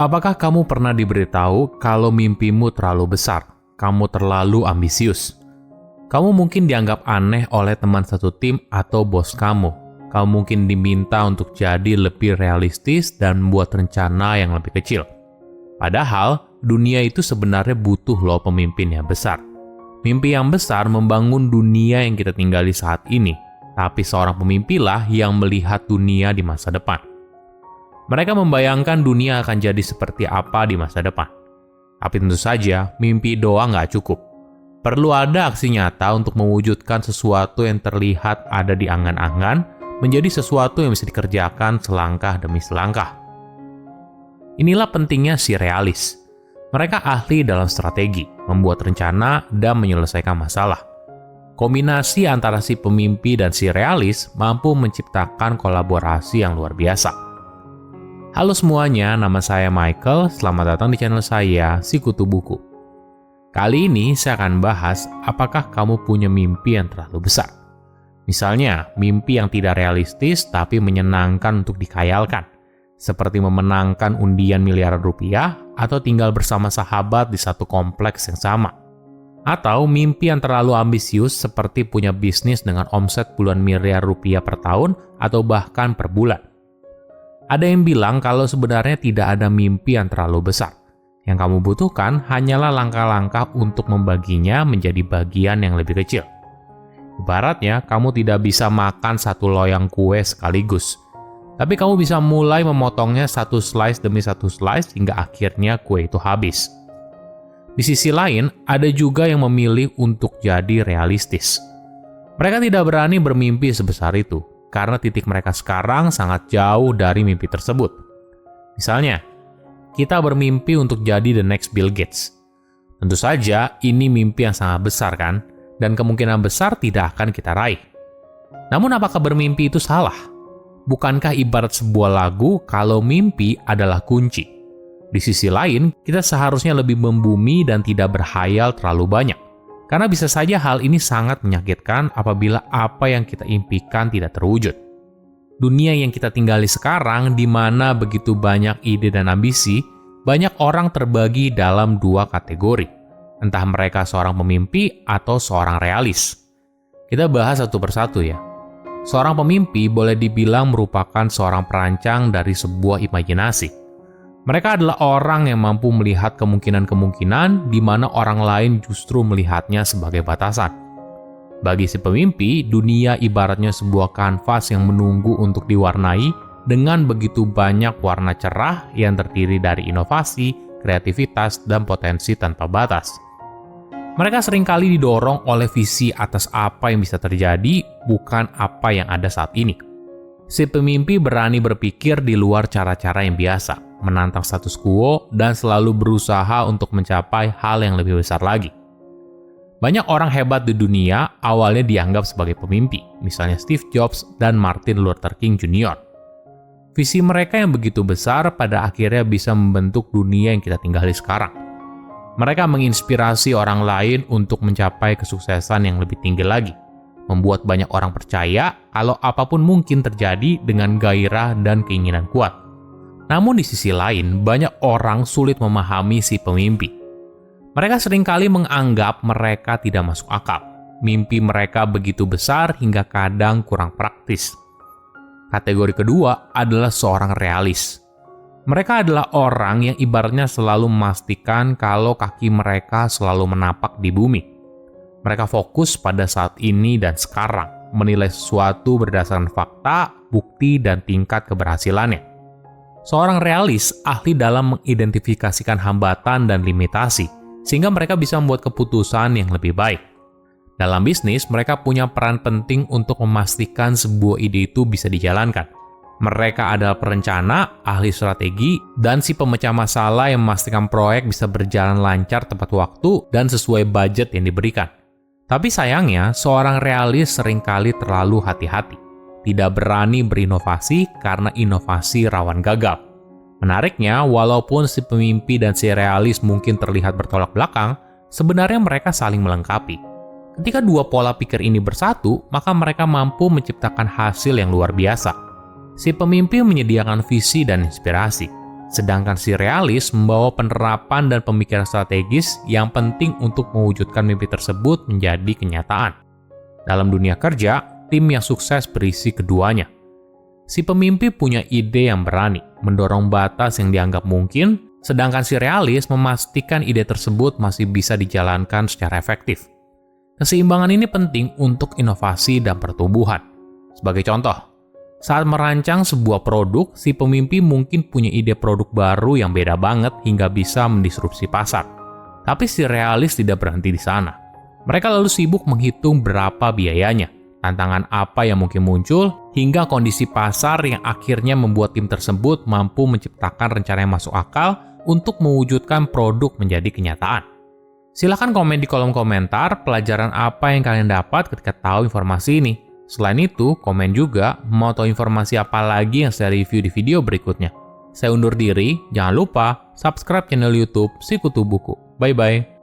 Apakah kamu pernah diberitahu kalau mimpimu terlalu besar, kamu terlalu ambisius? Kamu mungkin dianggap aneh oleh teman satu tim atau bos kamu. Kamu mungkin diminta untuk jadi lebih realistis dan membuat rencana yang lebih kecil. Padahal, dunia itu sebenarnya butuh loh pemimpin yang besar. Mimpi yang besar membangun dunia yang kita tinggali saat ini, tapi seorang pemimpilah yang melihat dunia di masa depan. Mereka membayangkan dunia akan jadi seperti apa di masa depan. Tapi tentu saja, mimpi doang nggak cukup. Perlu ada aksi nyata untuk mewujudkan sesuatu yang terlihat ada di angan-angan menjadi sesuatu yang bisa dikerjakan selangkah demi selangkah. Inilah pentingnya si realis. Mereka ahli dalam strategi, membuat rencana, dan menyelesaikan masalah. Kombinasi antara si pemimpi dan si realis mampu menciptakan kolaborasi yang luar biasa. Halo semuanya, nama saya Michael. Selamat datang di channel saya, Sikutu Buku. Kali ini saya akan bahas apakah kamu punya mimpi yang terlalu besar. Misalnya, mimpi yang tidak realistis tapi menyenangkan untuk dikhayalkan. Seperti memenangkan undian miliaran rupiah atau tinggal bersama sahabat di satu kompleks yang sama. Atau mimpi yang terlalu ambisius seperti punya bisnis dengan omset puluhan miliar rupiah per tahun atau bahkan per bulan. Ada yang bilang kalau sebenarnya tidak ada mimpi yang terlalu besar. Yang kamu butuhkan hanyalah langkah-langkah untuk membaginya menjadi bagian yang lebih kecil. Ibaratnya, kamu tidak bisa makan satu loyang kue sekaligus. Tapi kamu bisa mulai memotongnya satu slice demi satu slice hingga akhirnya kue itu habis. Di sisi lain, ada juga yang memilih untuk jadi realistis. Mereka tidak berani bermimpi sebesar itu, karena titik mereka sekarang sangat jauh dari mimpi tersebut. Misalnya, kita bermimpi untuk jadi the next Bill Gates. Tentu saja, ini mimpi yang sangat besar kan? Dan kemungkinan besar tidak akan kita raih. Namun apakah bermimpi itu salah? Bukankah ibarat sebuah lagu kalau mimpi adalah kunci? Di sisi lain, kita seharusnya lebih membumi dan tidak berhayal terlalu banyak. Karena bisa saja hal ini sangat menyakitkan apabila apa yang kita impikan tidak terwujud. Dunia yang kita tinggali sekarang, di mana begitu banyak ide dan ambisi, banyak orang terbagi dalam dua kategori. Entah mereka seorang pemimpi atau seorang realis. Kita bahas satu persatu ya. Seorang pemimpi boleh dibilang merupakan seorang perancang dari sebuah imajinasi. Mereka adalah orang yang mampu melihat kemungkinan-kemungkinan di mana orang lain justru melihatnya sebagai batasan. Bagi si pemimpi, dunia ibaratnya sebuah kanvas yang menunggu untuk diwarnai dengan begitu banyak warna cerah yang terdiri dari inovasi, kreativitas, dan potensi tanpa batas. Mereka seringkali didorong oleh visi atas apa yang bisa terjadi, bukan apa yang ada saat ini. Si pemimpi berani berpikir di luar cara-cara yang biasa, menantang status quo, dan selalu berusaha untuk mencapai hal yang lebih besar lagi. Banyak orang hebat di dunia awalnya dianggap sebagai pemimpi, misalnya Steve Jobs dan Martin Luther King Jr. Visi mereka yang begitu besar pada akhirnya bisa membentuk dunia yang kita tinggali sekarang. Mereka menginspirasi orang lain untuk mencapai kesuksesan yang lebih tinggi lagi, membuat banyak orang percaya kalau apapun mungkin terjadi dengan gairah dan keinginan kuat. Namun di sisi lain, banyak orang sulit memahami si pemimpi. Mereka seringkali menganggap mereka tidak masuk akal. Mimpi mereka begitu besar hingga kadang kurang praktis. Kategori kedua adalah seorang realis. Mereka adalah orang yang ibaratnya selalu memastikan kalau kaki mereka selalu menapak di bumi. Mereka fokus pada saat ini dan sekarang, menilai sesuatu berdasarkan fakta, bukti, dan tingkat keberhasilannya. Seorang realis ahli dalam mengidentifikasikan hambatan dan limitasi, sehingga mereka bisa membuat keputusan yang lebih baik. Dalam bisnis, mereka punya peran penting untuk memastikan sebuah ide itu bisa dijalankan. Mereka adalah perencana, ahli strategi, dan si pemecah masalah yang memastikan proyek bisa berjalan lancar tepat waktu dan sesuai budget yang diberikan. Tapi sayangnya, seorang realis seringkali terlalu hati-hati. Tidak berani berinovasi karena inovasi rawan gagal. Menariknya, walaupun si pemimpi dan si realis mungkin terlihat bertolak belakang, sebenarnya mereka saling melengkapi. Ketika dua pola pikir ini bersatu, maka mereka mampu menciptakan hasil yang luar biasa. Si pemimpi menyediakan visi dan inspirasi, Sedangkan si realis membawa penerapan dan pemikiran strategis yang penting untuk mewujudkan mimpi tersebut menjadi kenyataan. Dalam dunia kerja, tim yang sukses berisi keduanya. Si pemimpi punya ide yang berani, mendorong batas yang dianggap mungkin, sedangkan si realis memastikan ide tersebut masih bisa dijalankan secara efektif. Keseimbangan ini penting untuk inovasi dan pertumbuhan. Sebagai contoh, saat merancang sebuah produk, si pemimpi mungkin punya ide produk baru yang beda banget hingga bisa mendisrupsi pasar. Tapi si realis tidak berhenti di sana. Mereka lalu sibuk menghitung berapa biayanya, tantangan apa yang mungkin muncul, hingga kondisi pasar yang akhirnya membuat tim tersebut mampu menciptakan rencana yang masuk akal untuk mewujudkan produk menjadi kenyataan. Silahkan komen di kolom komentar pelajaran apa yang kalian dapat ketika tahu informasi ini. Selain itu, komen juga mau tahu informasi apa lagi yang saya review di video berikutnya. Saya undur diri, jangan lupa subscribe channel YouTube Sikutu Buku. Bye-bye.